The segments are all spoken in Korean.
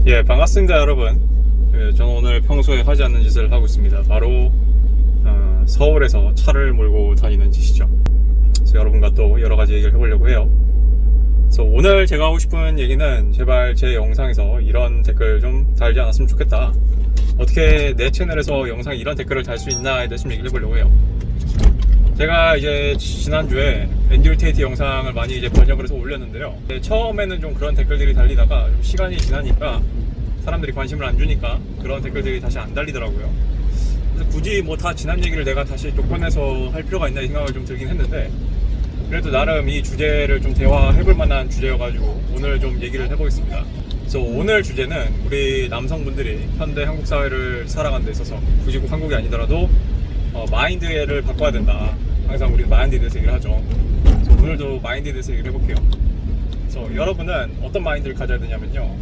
예, 반갑습니다, 여러분. 예, 저는 오늘 평소에 하지 않는 짓을 하고 있습니다. 바로 서울에서 차를 몰고 다니는 짓이죠. 그래서 여러분과 또 여러 가지 얘기를 해보려고 해요. 그래서 오늘 제가 하고 싶은 얘기는 제발 제 영상에서 이런 댓글 좀 달지 않았으면 좋겠다. 어떻게 내 채널에서 영상에 이런 댓글을 달 수 있나에 대해서 좀 얘기를 해보려고 해요. 제가 이제 지난주에 앤드류 테이트 영상을 많이 이제 번역을 해서 올렸는데요. 처음에는 좀 그런 댓글들이 달리다가 좀 시간이 지나니까 사람들이 관심을 안 주니까 그런 댓글들이 다시 안 달리더라고요. 그래서 굳이 뭐 다 지난 얘기를 내가 다시 또 꺼내서 할 필요가 있나 이 생각을 좀 들긴 했는데, 그래도 나름 이 주제를 좀 대화해볼 만한 주제여가지고 오늘 좀 얘기를 해보겠습니다. 그래서 오늘 주제는 우리 남성분들이 현대 한국 사회를 살아가는 데 있어서 굳이 꼭 한국이 아니더라도 마인드를 바꿔야 된다. 항상 우리는 마인드에 대해서 얘기를 하죠. 그래서 오늘도 마인드에 대해서 얘기를 해볼게요. 그래서 여러분은 어떤 마인드를 가져야 되냐면요,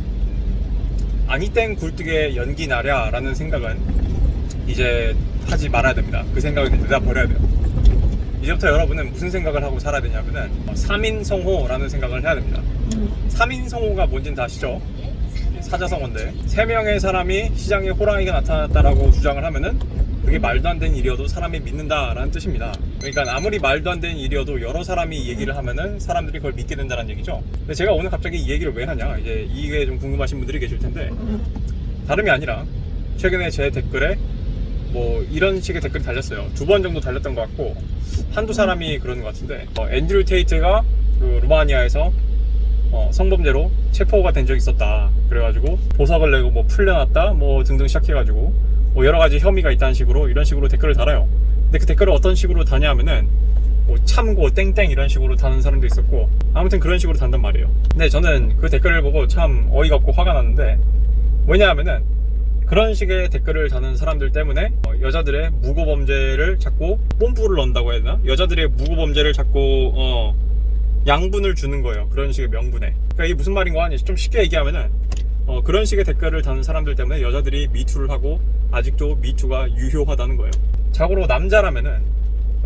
아니 땡 굴뚝에 연기 나랴 라는 생각은 이제 하지 말아야 됩니다. 그 생각은 내다 버려야 돼요. 이제부터 여러분은 무슨 생각을 하고 살아야 되냐면은 3인성호라는 생각을 해야 됩니다. 3인성호가 뭔지는 다 아시죠? 사자성어인데 3명의 사람이 시장에 호랑이가 나타났다라고 주장을 하면은 그게 말도 안 되는 일이어도 사람이 믿는다라는 뜻입니다. 그러니까 아무리 말도 안 되는 일이어도 여러 사람이 얘기를 하면은 사람들이 그걸 믿게 된다는 얘기죠. 근데 제가 오늘 갑자기 이 얘기를 왜 하냐, 이제 이게 좀 궁금하신 분들이 계실 텐데, 다름이 아니라 최근에 제 댓글에 뭐 이런 식의 댓글이 달렸어요. 2번 정도 달렸던 것 같고, 한두 사람이 그러는 것 같은데, 앤드류 테이트가 그 루마니아에서 성범죄로 체포가 된 적이 있었다. 그래가지고 보석을 내고 뭐 풀려났다 뭐 등등 시작해가지고 뭐 여러 가지 혐의가 있다는 식으로 이런 식으로 댓글을 달아요. 근데 그 댓글을 어떤 식으로 다냐면은 뭐 참고 땡땡 이런 식으로 다는 사람도 있었고, 아무튼 그런 식으로 단단 말이에요. 근데 저는 그 댓글을 보고 참 어이가 없고 화가 났는데, 왜냐하면은 그런 식의 댓글을 다는 사람들 때문에 여자들의 무고범죄를 자꾸 뽐뿌를 넣는다고 해야 되나? 여자들의 무고범죄를 자꾸 양분을 주는 거예요. 그런 식의 명분에. 그러니까 이게 무슨 말인 거 아니? 좀 쉽게 얘기하면은 그런 식의 댓글을 다는 사람들 때문에 여자들이 미투를 하고 아직도 미투가 유효하다는 거예요. 자고로 남자라면은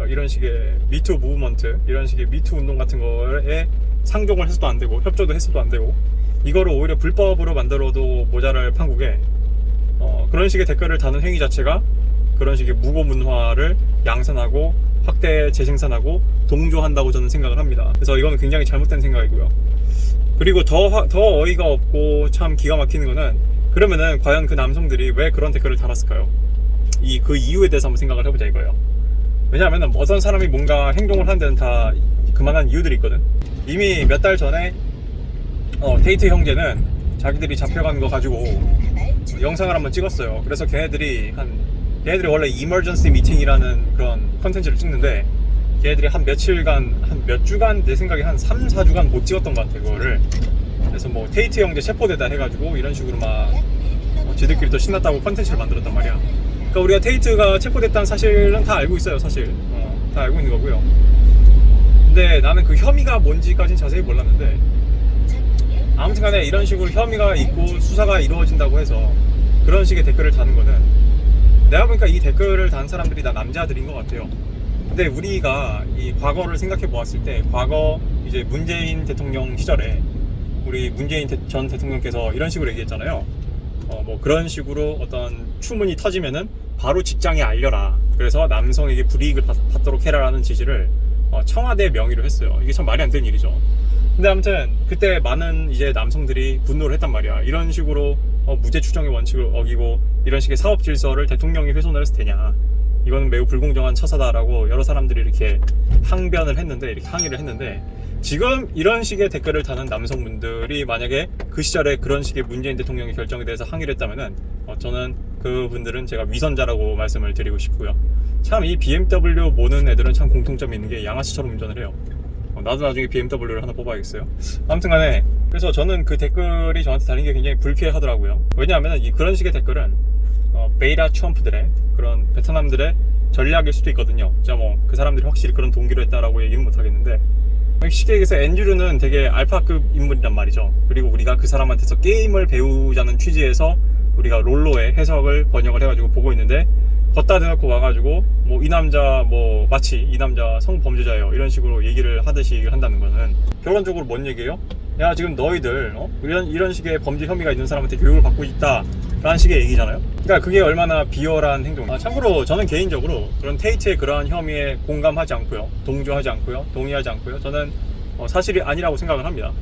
이런 식의 미투 무브먼트, 이런 식의 미투 운동 같은 거에 상종을 해서도 안 되고 협조도 했어도 안 되고, 이거를 오히려 불법으로 만들어도 모자랄 판국에 그런 식의 댓글을 다는 행위 자체가 그런 식의 무고 문화를 양산하고 확대 재생산하고 동조한다고 저는 생각을 합니다. 그래서 이거는 굉장히 잘못된 생각이고요. 그리고 더 어이가 없고 참 기가 막히는 거는, 그러면은 과연 그 남성들이 왜 그런 댓글을 달았을까요? 그 이유에 대해서 한번 생각을 해보자 이거예요. 왜냐하면 어떤 사람이 뭔가 행동을 하는 데는 다 그만한 이유들이 있거든. 이미 몇 달 전에 테이트 형제는 자기들이 잡혀간 거 가지고 영상을 한번 찍었어요. 그래서 걔네들이 원래 emergency meeting이라는 그런 컨텐츠를 찍는데, 걔네들이 한 며칠간, 몇 주간, 내 생각에 한 3, 4주간 못 찍었던 것 같아, 그거를. 그래서 뭐 테이트 형제 체포되다 해가지고 이런 식으로 막 지들끼리 또 신났다고 컨텐츠를 만들었단 말이야. 그러니까 우리가 테이트가 체포됐다는 사실은 다 알고 있어요, 사실. 다 알고 있는 거고요. 근데 나는 그 혐의가 뭔지까지는 자세히 몰랐는데, 아무튼 간에 이런 식으로 혐의가 있고 수사가 이루어진다고 해서 그런 식의 댓글을 다는 거는, 내가 보니까 이 댓글을 단 사람들이 다 남자들인 것 같아요. 근데 우리가 이 과거를 생각해 보았을 때, 과거 이제 문재인 대통령 시절에 우리 문재인 전 대통령께서 이런 식으로 얘기했잖아요. 뭐 그런 식으로 어떤 추문이 터지면은 바로 직장에 알려라. 그래서 남성에게 불이익을 받도록 해라라는 지시를 청와대 명의로 했어요. 이게 참 말이 안 되는 일이죠. 근데 아무튼 그때 많은 이제 남성들이 분노를 했단 말이야. 이런 식으로 무죄 추정의 원칙을 어기고 이런 식의 사업 질서를 대통령이 훼손을 해서 되냐, 이거는 매우 불공정한 처사다라고 여러 사람들이 이렇게 항변을 했는데, 이렇게 항의를 했는데, 지금 이런 식의 댓글을 다는 남성분들이 만약에 그 시절에 그런 식의 문재인 대통령의 결정에 대해서 항의를 했다면은 저는 그분들은 제가 위선자라고 말씀을 드리고 싶고요. 참 이 BMW 모는 애들은 참 공통점이 있는 게 양아치처럼 운전을 해요. 나도 나중에 BMW를 하나 뽑아야겠어요. 아무튼 간에, 그래서 저는 그 댓글이 저한테 달린 게 굉장히 불쾌하더라고요. 왜냐하면 그런 식의 댓글은 베이라 트럼프들의 그런 베트남들의 전략일 수도 있거든요. 진짜 뭐 그 사람들이 확실히 그런 동기로 했다라고 얘기는 못 하겠는데, 쉽게 얘기해서 앤드류는 되게 알파급 인물이란 말이죠. 그리고 우리가 그 사람한테서 게임을 배우자는 취지에서 우리가 롤로의 해석을 번역을 해가지고 보고 있는데, 걷다 대놓고 와가지고 뭐 이 남자 뭐 마치 이 남자 성범죄자예요 이런 식으로 얘기를 하듯이 얘기를 한다는 거는 결론적으로 뭔 얘기예요? 야 지금 너희들 이런 식의 범죄 혐의가 있는 사람한테 교육을 받고 있다 라는 식의 얘기잖아요. 그러니까 그게 얼마나 비열한 행동. 참고로 저는 개인적으로 그런 테이트의 그러한 혐의에 공감하지 않고요, 동조하지 않고요, 동의하지 않고요, 저는 사실이 아니라고 생각을 합니다.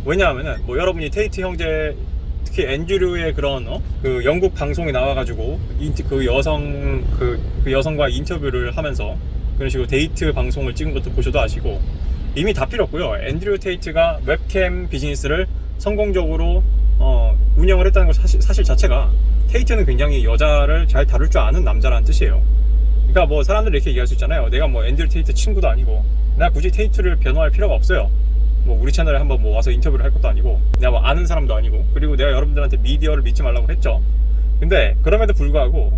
왜냐하면은 뭐 여러분이 테이트 형제, 특히 앤드류의 그런 그 영국 방송에 나와가지고 그 여성과 인터뷰를 하면서 그런 식으로 데이트 방송을 찍은 것도 보셔도 아시고, 이미 다 필요 없고요. 앤드류 테이트가 웹캠 비즈니스를 성공적으로 운영을 했다는 것 사실 자체가, 테이트는 굉장히 여자를 잘 다룰 줄 아는 남자라는 뜻이에요. 그러니까 뭐 사람들이 이렇게 얘기할 수 있잖아요. 내가 뭐 앤드류 테이트 친구도 아니고 나 굳이 테이트를 변호할 필요가 없어요. 뭐 우리 채널에 한번 뭐 와서 인터뷰를 할 것도 아니고, 내가 뭐 아는 사람도 아니고, 그리고 내가 여러분들한테 미디어를 믿지 말라고 했죠. 근데 그럼에도 불구하고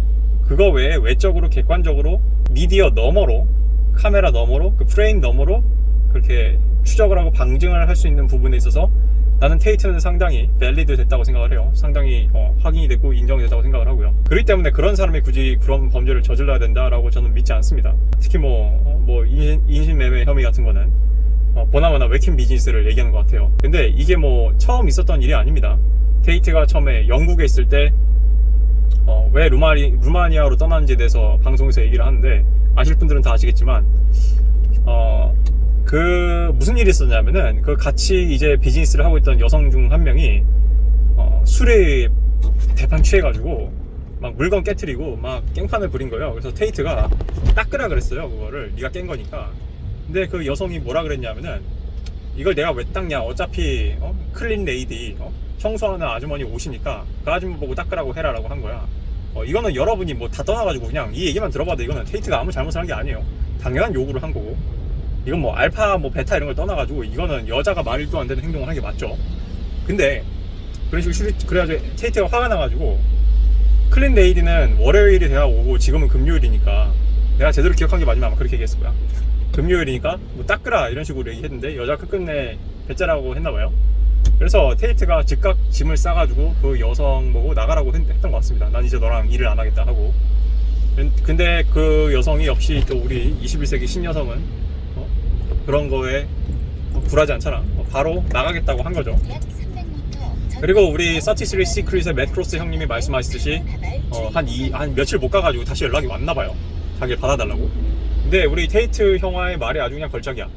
그거 외에 외적으로 객관적으로 미디어 너머로, 카메라 너머로, 그 프레임 너머로 그렇게 추적을 하고 방증을 할 수 있는 부분에 있어서 나는 테이트는 상당히 밸리드 됐다고 생각을 해요. 상당히 확인이 됐고 인정됐다고 생각을 하고요. 그렇기 때문에 그런 사람이 굳이 그런 범죄를 저질러야 된다라고 저는 믿지 않습니다. 특히 뭐 인신매매 혐의 같은 거는 보나마나 웹캠 비즈니스를 얘기하는 것 같아요. 근데 이게 뭐 처음 있었던 일이 아닙니다. 테이트가 처음에 영국에 있을 때 왜 루마니아로 떠났는지에 대해서 방송에서 얘기를 하는데, 아실 분들은 다 아시겠지만 무슨 일이 있었냐면은, 그 같이 이제 비즈니스를 하고 있던 여성 중 한 명이 술에 대판 취해가지고 막 물건 깨트리고 막 깽판을 부린 거예요. 그래서 테이트가 닦으라 그랬어요. 그거를 네가 깬 거니까. 근데 그 여성이 뭐라 그랬냐면은, 이걸 내가 왜 닦냐, 어차피 클린 레이디 청소하는 아주머니 오시니까 그 아주머니 보고 닦으라고 해라라고 한 거야. 이거는 여러분이 뭐 다 떠나가지고 그냥 이 얘기만 들어봐도 이거는 테이트가 아무 잘못을 한 게 아니에요. 당연한 요구를 한 거고, 이건 뭐 알파 뭐 베타 이런 걸 떠나가지고 이거는 여자가 말도 안 되는 행동을 한 게 맞죠. 근데 그런 식으로 그래가지고 테이트가 화가 나가지고, 클린 레이디는 월요일이 돼야 오고 지금은 금요일이니까, 내가 제대로 기억한 게 맞으면 아마 그렇게 얘기했을 거야. 금요일이니까 뭐 닦으라 이런 식으로 얘기했는데 여자가 끝끝내 배째라고 했나봐요. 그래서 테이트가 즉각 짐을 싸가지고 그 여성 보고 나가라고 했던 것 같습니다. 난 이제 너랑 일을 안 하겠다 하고. 근데 그 여성이 역시 또 우리 21세기 신여성은 그런 거에 굴하지 않잖아. 바로 나가겠다고 한 거죠. 그리고 우리 33 Secret의 맷 크로스 형님이 말씀하시듯이 한 며칠 못 가가지고 다시 연락이 왔나봐요. 자기를 받아달라고. 근데 우리 테이트 형아의 말이 아주 그냥 걸작이야.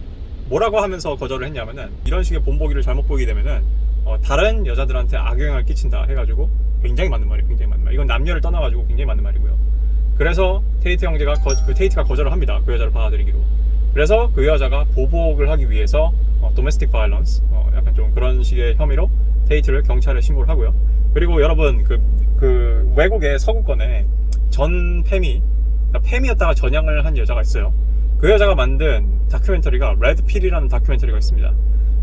뭐라고 하면서 거절을 했냐면은, 이런 식의 본보기를 잘못 보이게 되면은 다른 여자들한테 악영향을 끼친다 해가지고, 굉장히 맞는 말이에요. 굉장히 맞는 말. 이건 남녀를 떠나가지고 굉장히 맞는 말이고요. 그래서 테이트 형제가 테이트가 거절을 합니다. 그 여자를 받아들이기로. 그래서 그 여자가 보복을 하기 위해서 domestic violence, 약간 좀 그런 식의 혐의로 테이트를 경찰에 신고를 하고요. 그리고 여러분 그 외국의 서구권에 전 페미, 그러니까 페미였다가 전향을 한 여자가 있어요. 그 여자가 만든 다큐멘터리가 레드필이라는 다큐멘터리가 있습니다.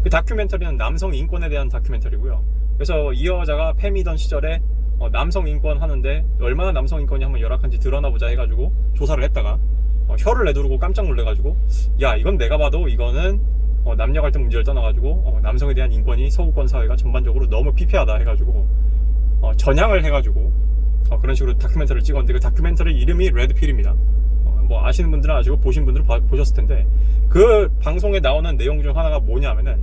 그 다큐멘터리는 남성 인권에 대한 다큐멘터리고요. 그래서 이 여자가 페미던 시절에 남성 인권 하는데 얼마나 남성 인권이 한번 열악한지 드러나 보자 해가지고 조사를 했다가 혀를 내두르고 깜짝 놀래가지고, 야 이건 내가 봐도 이거는 남녀 갈등 문제를 떠나가지고 남성에 대한 인권이 서구권 사회가 전반적으로 너무 피폐하다 해가지고 전향을 해가지고 그런 식으로 다큐멘터리를 찍었는데, 그 다큐멘터리 이름이 레드필입니다. 뭐 아시는 분들은 아시고 보신 분들은 보셨을 텐데, 그 방송에 나오는 내용 중 하나가 뭐냐면은,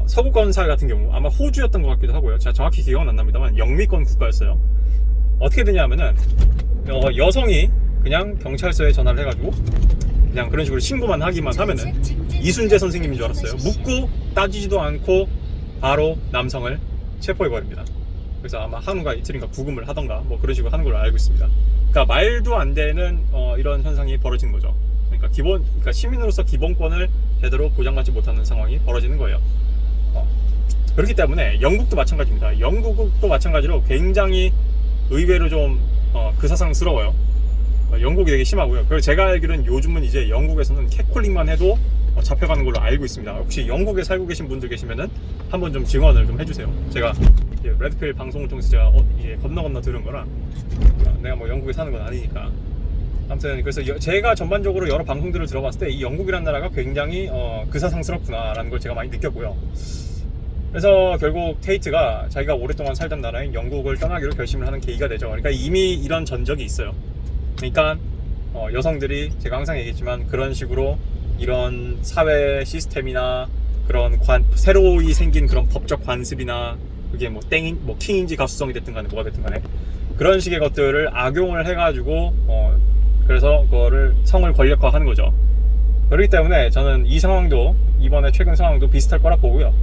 서구권 사회 같은 경우 아마 호주였던 것 같기도 하고요. 제가 정확히 기억은 안 납니다만 영미권 국가였어요. 어떻게 되냐면은 여성이 그냥 경찰서에 전화를 해가지고 그냥 그런 식으로 신고만 하기만 하면은 이순재 선생님인 줄 알았어요. 묻고 따지지도 않고 바로 남성을 체포해버립니다. 그래서 아마 한우가 이틀인가 구금을 하던가 뭐 그런 식으로 하는 걸로 알고 있습니다. 그러니까 말도 안 되는 이런 현상이 벌어지는 거죠. 그러니까 시민으로서 기본권을 제대로 보장받지 못하는 상황이 벌어지는 거예요. 그렇기 때문에 영국도 마찬가지입니다. 영국도 마찬가지로 굉장히 의외로 좀 그사상스러워요. 영국이 되게 심하고요. 그리고 제가 알기로는 요즘은 이제 영국에서는 캣콜링만 해도 잡혀가는 걸로 알고 있습니다. 혹시 영국에 살고 계신 분들 계시면은 한번 좀 증언을 좀 해주세요. 제가 레드필 방송을 통해서 제가 건너 들은 거라, 내가 뭐 영국에 사는 건 아니니까. 아무튼 그래서 제가 전반적으로 여러 방송들을 들어봤을 때 이 영국이라는 나라가 굉장히 그사상스럽구나라는 걸 제가 많이 느꼈고요. 그래서 결국 테이트가 자기가 오랫동안 살던 나라인 영국을 떠나기로 결심을 하는 계기가 되죠. 그러니까 이미 이런 전적이 있어요. 그러니까 여성들이, 제가 항상 얘기했지만, 그런 식으로 이런 사회 시스템이나 그런 새로이 생긴 그런 법적 관습이나 그게 뭐 킹인지 가수성이 됐든 간에 뭐가 됐든 간에 그런 식의 것들을 악용을 해가지고 그래서 그거를 성을 권력화하는 거죠. 그렇기 때문에 저는 이 상황도 이번에 최근 상황도 비슷할 거라 보고요.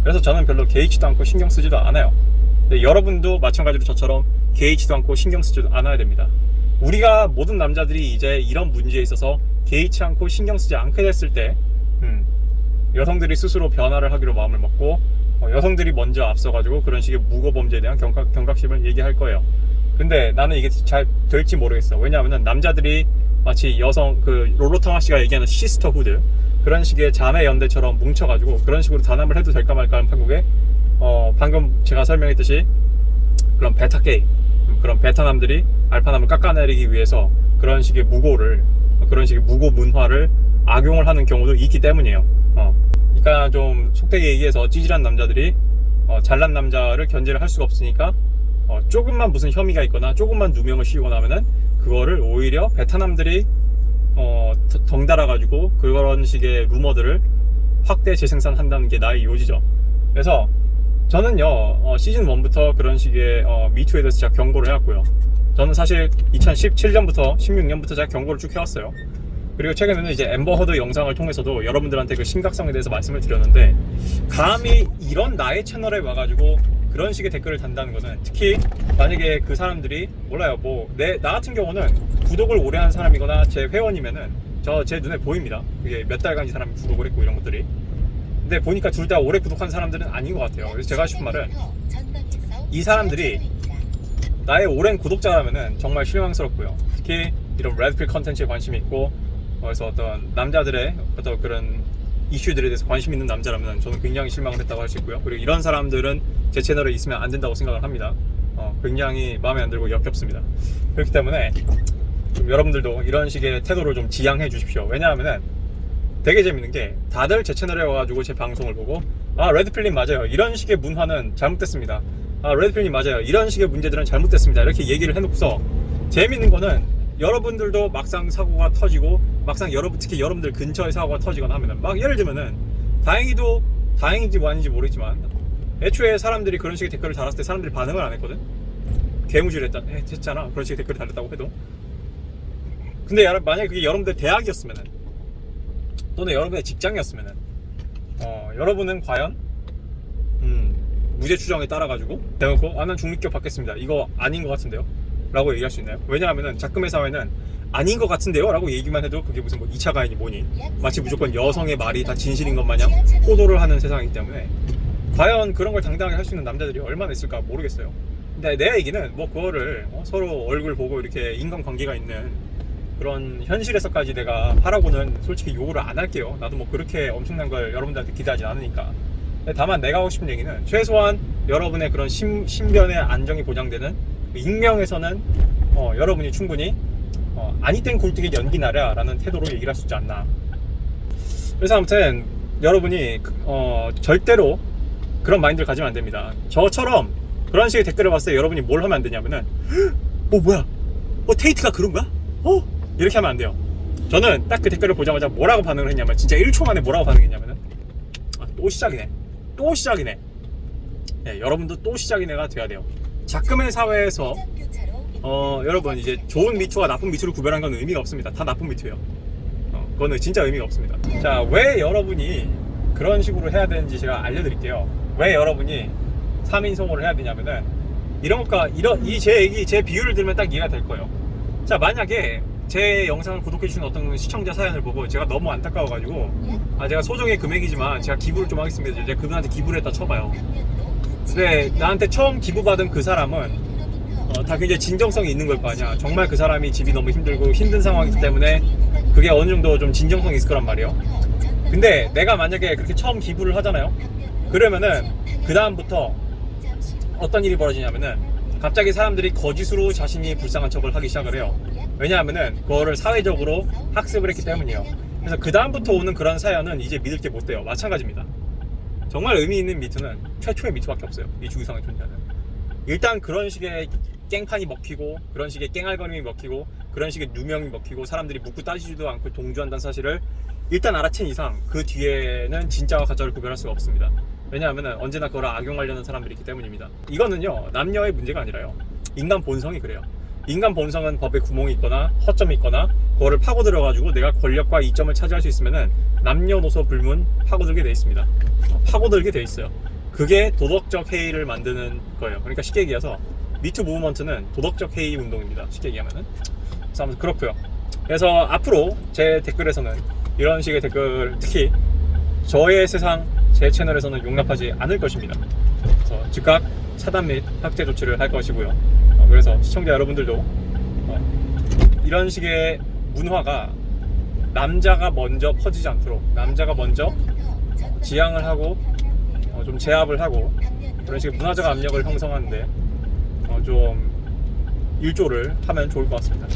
그래서 저는 별로 개의치도 않고 신경 쓰지도 않아요. 근데 여러분도 마찬가지로 저처럼 개의치도 않고 신경 쓰지도 않아야 됩니다. 우리가 모든 남자들이 이제 이런 문제에 있어서 개의치 않고 신경 쓰지 않게 됐을 때 여성들이 스스로 변화를 하기로 마음을 먹고 여성들이 먼저 앞서가지고 그런 식의 무고범죄에 대한 경각심을 얘기할 거예요. 근데 나는 이게 잘 될지 모르겠어. 왜냐하면 남자들이 마치 여성 롤로타마 씨가 얘기하는 시스터후드 그런 식의 자매 연대처럼 뭉쳐가지고 그런 식으로 단합을 해도 될까 말까 하는 판국에 방금 제가 설명했듯이 그런 베타 게이 그런 베타남들이 알파남을 깎아내리기 위해서 그런 식의 그런 식의 무고 문화를 악용을 하는 경우도 있기 때문이에요. 그러니까 좀 속되게 얘기해서 찌질한 남자들이 잘난 남자를 견제를 할 수가 없으니까 조금만 무슨 혐의가 있거나 조금만 누명을 씌우거나 하면은 그거를 오히려 베타남들이 덩달아 가지고 그런 식의 루머들을 확대 재생산한다는 게 나의 요지죠. 그래서 저는요 시즌 1부터 그런 식의 미투에 대해서 제가 경고를 해왔고요. 저는 사실 2017년부터 16년부터 제가 경고를 쭉 해왔어요. 그리고 최근에는 이제 앰버 허드 영상을 통해서도 여러분들한테 그 심각성에 대해서 말씀을 드렸는데, 감히 이런 나의 채널에 와가지고 그런 식의 댓글을 단다는 것은, 특히 만약에 그 사람들이 몰라요, 뭐 나 같은 경우는 구독을 오래 한 사람이거나 제 회원이면은 제 눈에 보입니다. 그게 몇 달간 이 사람이 구독을 했고 이런 것들이. 근데 보니까 둘 다 오래 구독한 사람들은 아닌 것 같아요. 그래서 제가 하고 싶은 말은, 이 사람들이 나의 오랜 구독자라면은 정말 실망스럽고요. 특히 이런 레드필 컨텐츠에 관심이 있고, 그래서 어떤 남자들의 어떤 그런 이슈들에 대해서 관심 있는 남자라면 저는 굉장히 실망을 했다고 할 수 있고요. 그리고 이런 사람들은 제 채널에 있으면 안 된다고 생각을 합니다. 굉장히 마음에 안 들고 역겹습니다. 그렇기 때문에 좀 여러분들도 이런 식의 태도를 좀 지양해 주십시오. 왜냐하면은 되게 재밌는 게, 다들 제 채널에 와가지고 제 방송을 보고, 아, 레드필님 맞아요, 이런 식의 문화는 잘못됐습니다, 아, 레드필님 맞아요, 이런 식의 문제들은 잘못됐습니다, 이렇게 얘기를 해놓고서 재밌는 거는 여러분들도 막상 사고가 터지고, 막상 특히 여러분들 근처에 사고가 터지거나 하면은, 막 예를 들면은 다행인지 뭐 아닌지 모르겠지만, 애초에 사람들이 그런 식의 댓글을 달았을 때 사람들이 반응을 안 했거든. 했잖아, 그런 식의 댓글을 달렸다고 해도. 근데 만약에 그게 여러분들 대학이었으면은, 또는 여러분의 직장이었으면은, 여러분은 과연 무죄 추정에 따라 가지고 대놓고, 아, 난 중립교 받겠습니다, 이거 아닌 것 같은데요 라고 얘기할 수 있나요? 왜냐하면은 작금의 사회는 아닌 것 같은데요 라고 얘기만 해도 그게 무슨 뭐 2차 가인이 뭐니, 마치 무조건 여성의 말이 다 진실인 것 마냥 호도를 하는 세상이기 때문에, 과연 그런 걸 당당하게 할 수 있는 남자들이 얼마나 있을까 모르겠어요. 근데 내 얘기는 뭐 그거를 서로 얼굴 보고 이렇게 인간관계가 있는 그런 현실에서까지 내가 하라고는 솔직히 요구를 안 할게요. 나도 뭐 그렇게 엄청난 걸 여러분들한테 기대하진 않으니까. 다만 내가 하고 싶은 얘기는, 최소한 여러분의 그런 신변의 안정이 보장되는 익명에서는 여러분이 충분히 아니 땐 굴뚝에 연기 나랴 라는 태도로 얘기를 할 수 있지 않나. 그래서 아무튼 여러분이 절대로 그런 마인드를 가지면 안 됩니다. 저처럼 그런 식의 댓글을 봤을 때 여러분이 뭘 하면 안 되냐면은, 뭐야, 테이트가 그런가? 이렇게 하면 안 돼요. 저는 딱 그 댓글을 보자마자 뭐라고 반응을 했냐면, 진짜 1초 만에 뭐라고 반응했냐면은, 또 시작이네. 네, 여러분도 또 시작이네가 돼야 돼요. 작금의 사회에서 여러분, 이제 좋은 미투와 나쁜 미투를 구별한 건 의미가 없습니다. 다 나쁜 미투예요. 그거는 진짜 의미가 없습니다. 자, 왜 여러분이 그런 식으로 해야 되는지 제가 알려드릴게요. 왜 여러분이 3인 성호를 해야 되냐면은, 제 비유를 들면 딱 이해가 될 거예요. 자, 만약에 제 영상을 구독해주신 어떤 시청자 사연을 보고 제가 너무 안타까워가지고, 제가 소정의 금액이지만 제가 기부를 좀 하겠습니다, 제가 그분한테 기부를 했다 쳐봐요. 근데 나한테 처음 기부받은 그 사람은 다 굉장히 진정성이 있는 걸 거 아니야. 정말 그 사람이 집이 너무 힘들고 힘든 상황이기 때문에 그게 어느 정도 좀 진정성이 있을 거란 말이에요. 근데 내가 만약에 그렇게 처음 기부를 하잖아요. 그러면은 그 다음부터 어떤 일이 벌어지냐면은, 갑자기 사람들이 거짓으로 자신이 불쌍한 척을 하기 시작을 해요. 왜냐하면은 그거를 사회적으로 학습을 했기 때문이에요. 그래서 그 다음부터 오는 그런 사연은 이제 믿을 게 못 돼요. 마찬가지입니다. 정말 의미 있는 미투는 최초의 미투밖에 없어요, 이 주기상에 존재하는. 일단 그런 식의 깽판이 먹히고, 그런 식의 깽알거림이 먹히고, 그런 식의 누명이 먹히고 사람들이 묻고 따지지도 않고 동조한다는 사실을 일단 알아챈 이상 그 뒤에는 진짜와 가짜를 구별할 수가 없습니다. 왜냐하면 언제나 그걸 악용하려는 사람들이 있기 때문입니다. 이거는요, 남녀의 문제가 아니라요, 인간 본성이 그래요. 인간 본성은 법에 구멍이 있거나 허점이 있거나 그거를 파고들어가지고 내가 권력과 이점을 차지할 수 있으면은 남녀노소 불문 파고들게 돼 있습니다. 파고들게 돼 있어요. 그게 도덕적 해이를 만드는 거예요. 그러니까 쉽게 얘기해서 미투 무브먼트는 도덕적 해이 운동입니다. 쉽게 얘기하면은. 그래서 아무튼 그렇고요. 그래서 앞으로 제 댓글에서는 이런 식의 댓글, 특히 저의 세상 제 채널에서는 용납하지 않을 것입니다. 그래서 즉각 차단 및 삭제 조치를 할 것이고요. 그래서 시청자 여러분들도 이런 식의 문화가 남자가 먼저 퍼지지 않도록, 남자가 먼저 지향을 하고 좀 제압을 하고 그런 식의 문화적 압력을 형성하는데 좀 일조를 하면 좋을 것 같습니다.